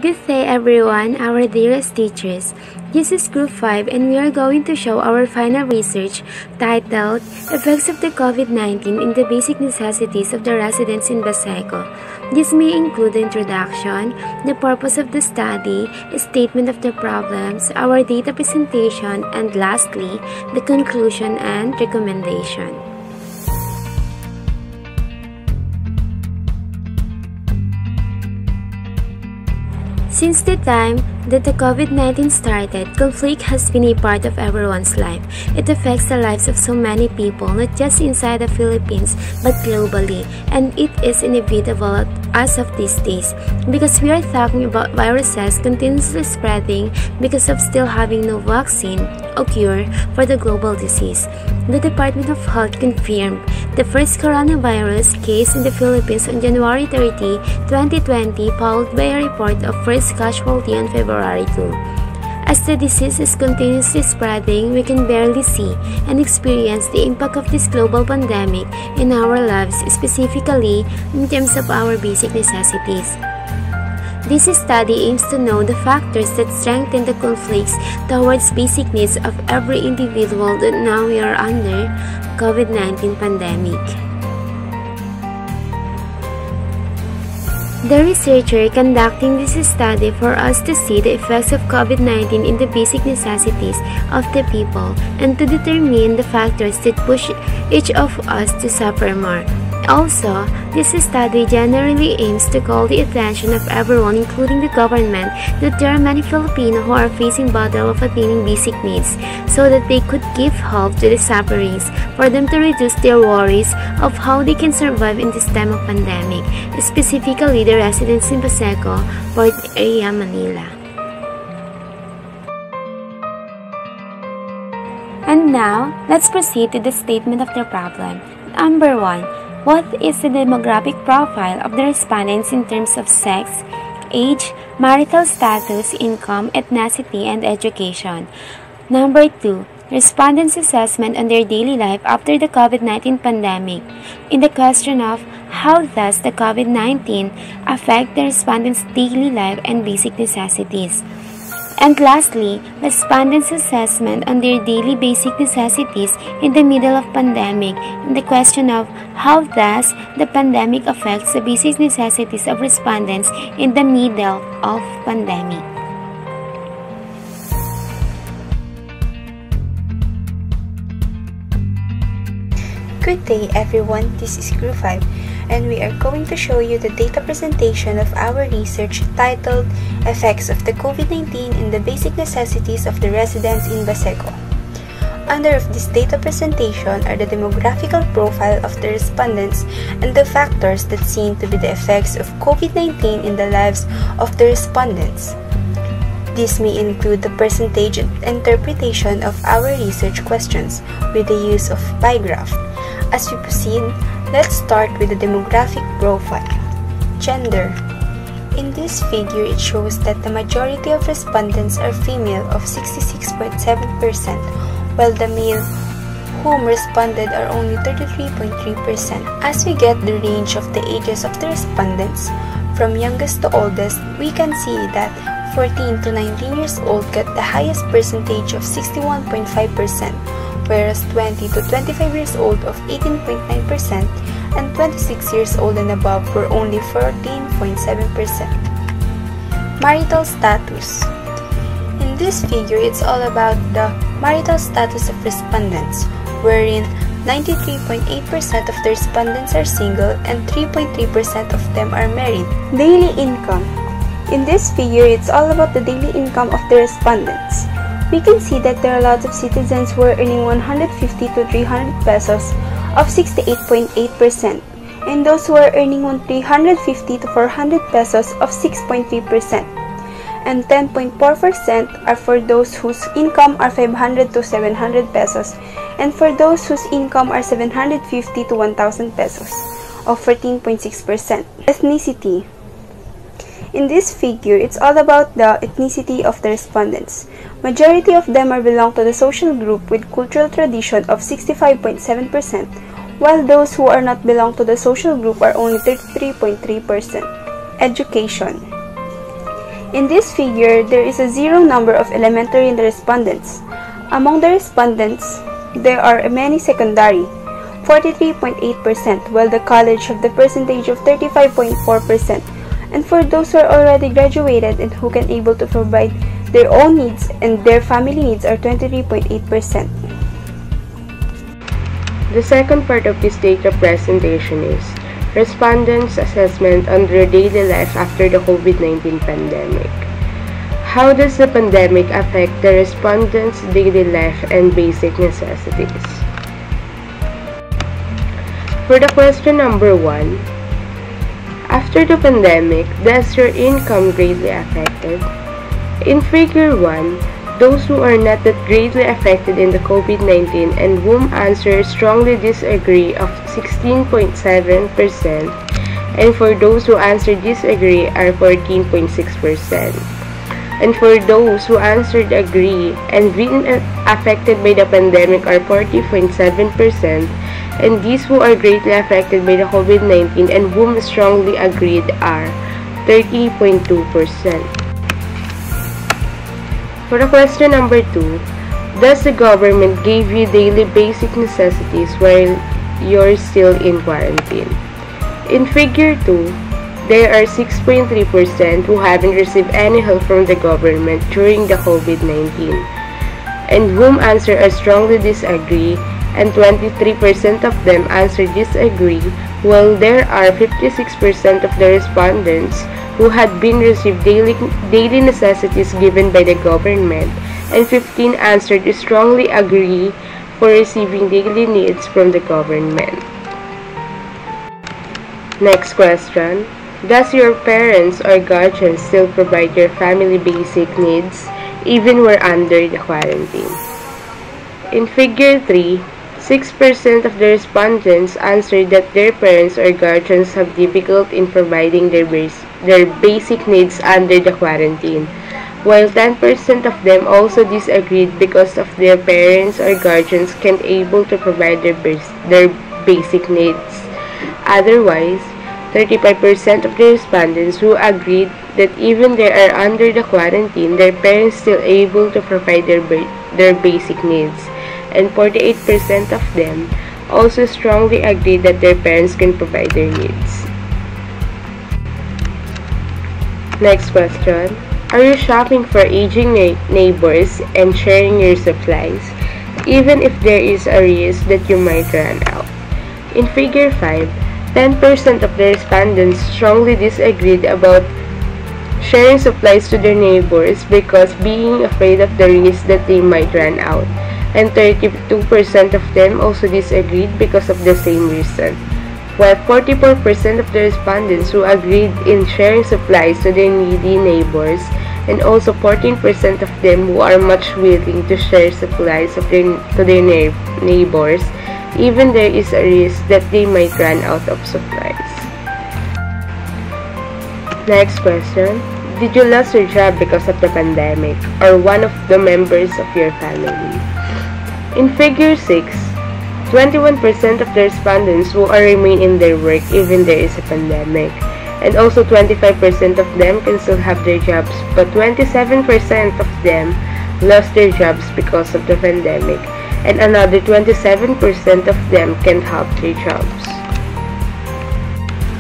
Good day everyone, our dearest teachers. This is Group 5 and we are going to show our final research titled Effects of the COVID-19 in the Basic Necessities of the Residents in BASECO. This may include the introduction, the purpose of the study, a statement of the problems, our data presentation, and lastly, the conclusion and recommendation. Since the time that the COVID-19 started, conflict has been a part of everyone's life. It affects the lives of so many people, not just inside the Philippines, but globally. And it is inevitable as of these days, because we are talking about viruses continuously spreading because of still having no vaccine or cure for the global disease. The Department of Health confirmed the first coronavirus case in the Philippines on January 30, 2020, followed by a report of first casualty on February 2. As the disease is continuously spreading, we can barely see and experience the impact of this global pandemic in our lives, specifically in terms of our basic necessities. This study aims to know the factors that strengthen the conflicts towards basic needs of every individual that now we are under COVID-19 pandemic. The researcher conducting this study for us to see the effects of COVID-19 in the basic necessities of the people and to determine the factors that push each of us to suffer more. Also, this study generally aims to call the attention of everyone, including the government, that there are many Filipinos who are facing battle of attaining basic needs so that they could give help to the sufferings for them to reduce their worries of how they can survive in this time of pandemic, specifically the residents in BASECO, Port Area, Manila. And now, let's proceed to the statement of the problem. Number 1. What is the demographic profile of the respondents in terms of sex, age, marital status, income, ethnicity, and education? Number 2. Respondents' assessment on their daily life after the COVID-19 pandemic. In the question of how does the COVID-19 affect the respondents' daily life and basic necessities? And lastly, respondents' assessment on their daily basic necessities in the middle of pandemic, in the question of how does the pandemic affect the basic necessities of respondents in the middle of pandemic. Good day everyone, this is Group 5 and we are going to show you the data presentation of our research titled Effects of the COVID-19 in the Basic Necessities of the Residents in BASECO. Under of this data presentation are the demographical profile of the respondents and the factors that seem to be the effects of COVID-19 in the lives of the respondents. This may include the percentage and interpretation of our research questions with the use of pie graph. As we proceed, let's start with the demographic profile. Gender. In this figure, it shows that the majority of respondents are female of 66.7%, while the male whom responded are only 33.3%. As we get the range of the ages of the respondents, from youngest to oldest, we can see that 14 to 19 years old got the highest percentage of 61.5%, whereas 20 to 25 years old of 18.9% and 26 years old and above were only 14.7%. Marital status. In this figure, it's all about the marital status of respondents, wherein 93.8% of the respondents are single and 3.3% of them are married. Daily income. In this figure, it's all about the daily income of the respondents. We can see that there are lots of citizens who are earning 150 to 300 pesos of 68.8%, and those who are earning 350 to 400 pesos of 6.3%, and 10.4% are for those whose income are 500 to 700 pesos, and for those whose income are 750 to 1,000 pesos, of 14.6%. Ethnicity. In this figure, it's all about the ethnicity of the respondents. Majority of them are belong to the social group with cultural tradition of 65.7%, while those who are not belong to the social group are only 33.3%. Education. In this figure, there is a zero number of elementary respondents. Among the respondents, there are many secondary, 43.8%, while the college have the percentage of 35.4%. And for those who are already graduated and who can able to provide their own needs and their family needs are 23.8%. The second part of this data presentation is respondents' assessment on their daily life after the COVID-19 pandemic. How does the pandemic affect the respondents' daily life and basic necessities? For the question number 1, after the pandemic, does your income greatly affected? In figure 1, those who are not that greatly affected in the COVID-19 and whom answer strongly disagree of 16.7%, and for those who answer disagree are 14.6%. And for those who answered agree and been affected by the pandemic are 40.7%, and these who are greatly affected by the COVID-19 and whom strongly agreed are 30.2%. For the question number 2, does the government give you daily basic necessities while you're still in quarantine? In figure 2, there are 6.3% who haven't received any help from the government during the COVID-19, and whom answer I strongly disagree, and 23% of them answer disagree, while there are 56% of the respondents who had been received daily necessities given by the government, and 15 answered strongly agree for receiving daily needs from the government. Next question. Does your parents or guardians still provide your family basic needs even when under the quarantine? In figure 3, 6% of the respondents answered that their parents or guardians have difficulty in providing their basic needs under the quarantine, while 10% of them also disagreed because of their parents or guardians can't able to provide their basic needs. Otherwise, 35% of the respondents who agreed that even they are under the quarantine, their parents still able to provide their basic needs, and 48% of them also strongly agreed that their parents can provide their needs. Next question. Are you shopping for aging neighbors and sharing your supplies, even if there is a risk that you might run out? In figure 5, 10% of the respondents strongly disagreed about sharing supplies to their neighbors because being afraid of the risk that they might run out, and 32% of them also disagreed because of the same reason, while 44% of the respondents who agreed in sharing supplies to their needy neighbors, and also 14% of them who are much willing to share supplies to their neighbors, even there is a risk that they might run out of supplies. Next question. Did you lose your job because of the pandemic or one of the members of your family? In figure 6, 21% of the respondents who remain in their work even there is a pandemic, and also 25% of them can still have their jobs, but 27% of them lost their jobs because of the pandemic, and another 27% of them can't have their jobs.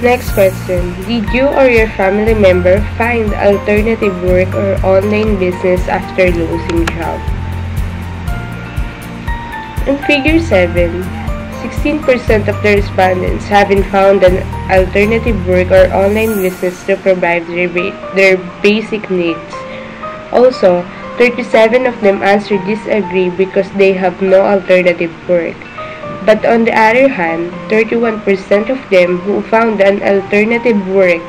Next question. Did you or your family member find alternative work or online business after losing job? In figure 7, 16% of the respondents haven't found an alternative work or online business to provide their basic needs. Also, 37 of them answered disagree because they have no alternative work. But on the other hand, 31% of them who found an alternative work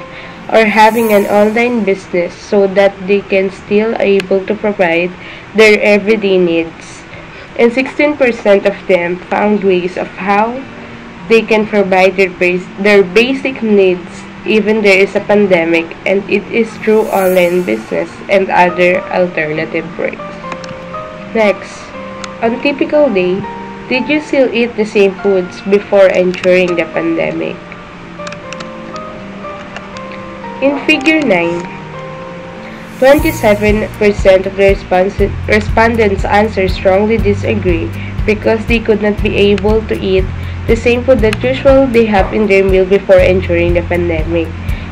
are having an online business so that they can still able to provide their everyday needs. And 16% of them found ways of how they can provide their basic needs even there is a pandemic, and it is through online business and other alternative works. Next, on typical day, did you still eat the same foods before and during the pandemic? In figure 9, 27% of the respondents answered strongly disagree because they could not be able to eat the same food that usually they have in their meal before and during the pandemic.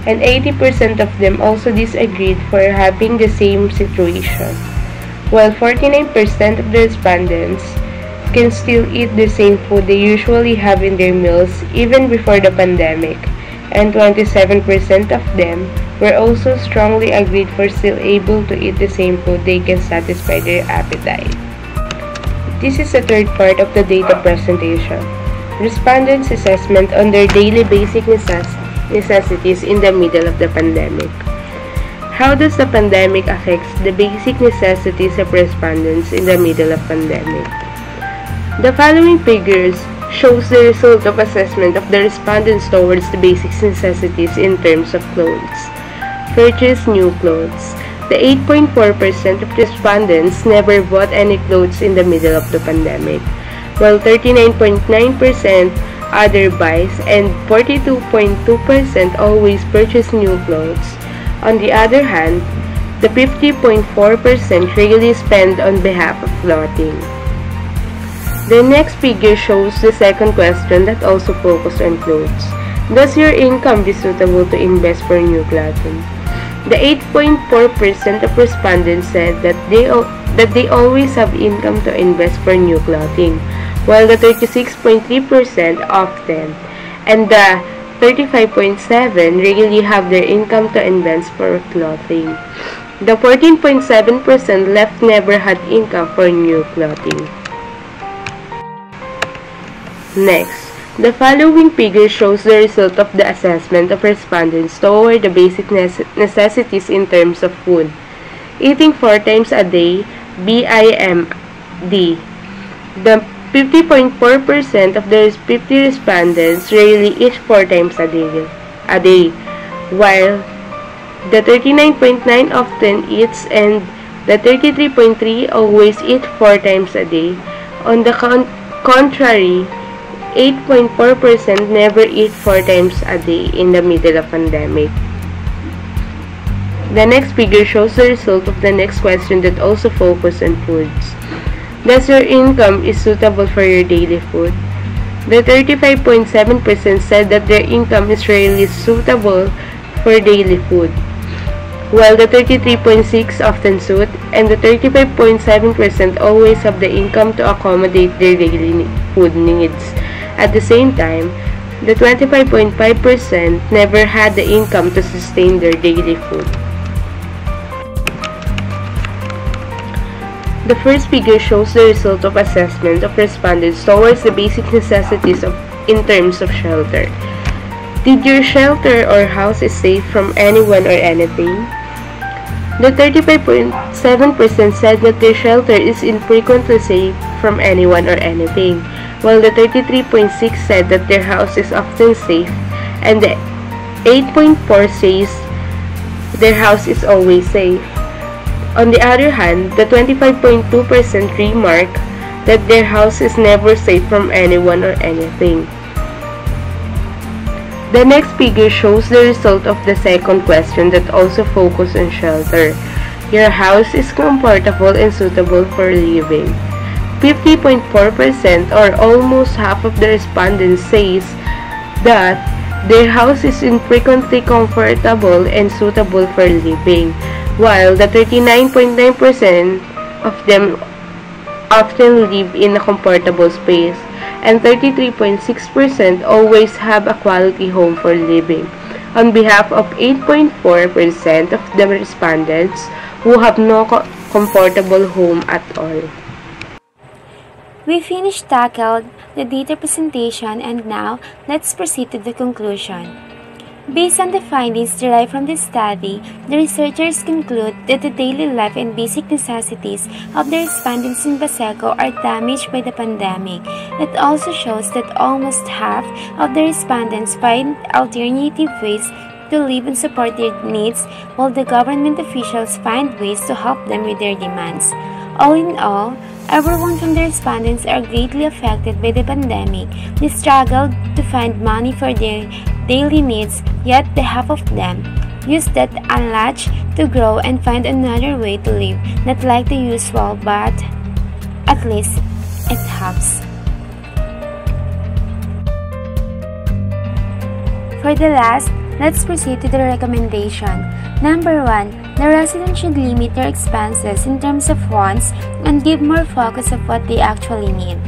And 80% of them also disagreed for having the same situation, while 49% of the respondents can still eat the same food they usually have in their meals even before the pandemic, and 27% of them were also strongly agreed for still able to eat the same food they can satisfy their appetite. This is the third part of the data presentation. Respondents' assessment on their daily basic necessities in the middle of the pandemic. How does the pandemic affect the basic necessities of respondents in the middle of pandemic? The following figures shows the result of assessment of the respondents towards the basic necessities in terms of clothes. Purchase new clothes. The 8.4% of respondents never bought any clothes in the middle of the pandemic, while 39.9% other buys and 42.2% always purchase new clothes. On the other hand, the 50.4% really spend on behalf of clothing. The next figure shows the second question that also focused on clothes. Does your income be suitable to invest for new clothing? The 8.4% of respondents said that they always have income to invest for new clothing, while the 36.3% often, and the 35.7% really have their income to invest for clothing. The 14.7% left never had income for new clothing. Next, the following figure shows the result of the assessment of respondents toward the basic necessities in terms of food. Eating 4 times a day, BIMD. The 50.4% of the 50 respondents rarely eat 4 times a day, while the 39.9% often eats and the 33.3% always eat 4 times a day. On the contrary, 8.4% never eat 4 times a day in the middle of pandemic. The next figure shows the result of the next question that also focus on foods. Does your income is suitable for your daily food? The 35.7% said that their income is rarely suitable for daily food, while the 33.6% often suit, and the 35.7% always have the income to accommodate their daily food needs. At the same time, the 25.5% never had the income to sustain their daily food. The first figure shows the result of assessment of respondents towards the basic necessities in terms of shelter. Did your shelter or house is safe from anyone or anything? The 35.7% said that their shelter is infrequently safe from anyone or anything, while the 33.6% said that their house is often safe, and the 8.4% says their house is always safe. On the other hand, the 25.2% remark that their house is never safe from anyone or anything. The next figure shows the result of the second question that also focuses on shelter. Your house is comfortable and suitable for living. 50.4% or almost half of the respondents says that their house is infrequently comfortable and suitable for living, while the 39.9% of them often live in a comfortable space, and 33.6% always have a quality home for living, on behalf of 8.4% of the respondents who have no comfortable home at all. We finished tackled the data presentation, and now let's proceed to the conclusion. Based on the findings derived from this study, the researchers conclude that the daily life and basic necessities of the respondents in BASECO are damaged by the pandemic. It also shows that almost half of the respondents find alternative ways to live and support their needs, while the government officials find ways to help them with their demands. All in all, everyone from the respondents are greatly affected by the pandemic. They struggled to find money for their daily needs, yet the half of them Use that unlatch to grow and find another way to live, not like the usual, but at least it helps. For the last, let's proceed to the recommendation. Number 1, the residents should limit their expenses in terms of wants and give more focus of what they actually need.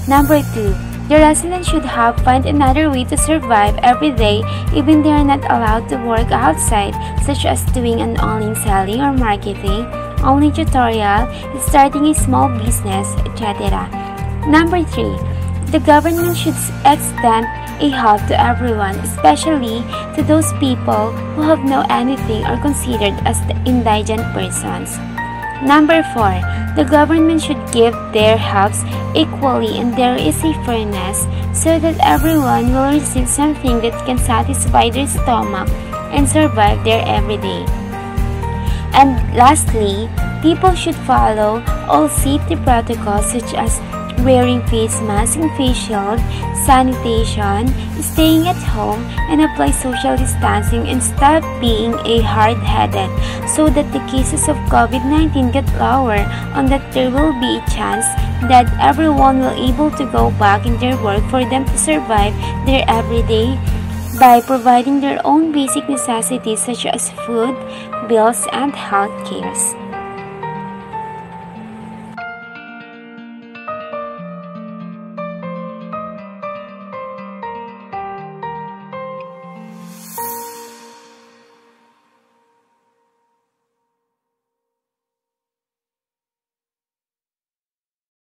Number 2, the residents should find another way to survive every day even they are not allowed to work outside, such as doing an online selling or marketing, online tutorial, starting a small business, etc. Number 3, the government should extend a help to everyone, especially to those people who have no anything or considered as the indigent persons. Number 4, the government should give their helps equally and there is a fairness so that everyone will receive something that can satisfy their stomach and survive their everyday. And lastly, people should follow all safety protocols such as wearing face masks and face shield, sanitation, staying at home, and apply social distancing and stop being a hard-headed so that the cases of COVID-19 get lower and that there will be a chance that everyone will able to go back in their work for them to survive their everyday by providing their own basic necessities such as food, bills, and health cares.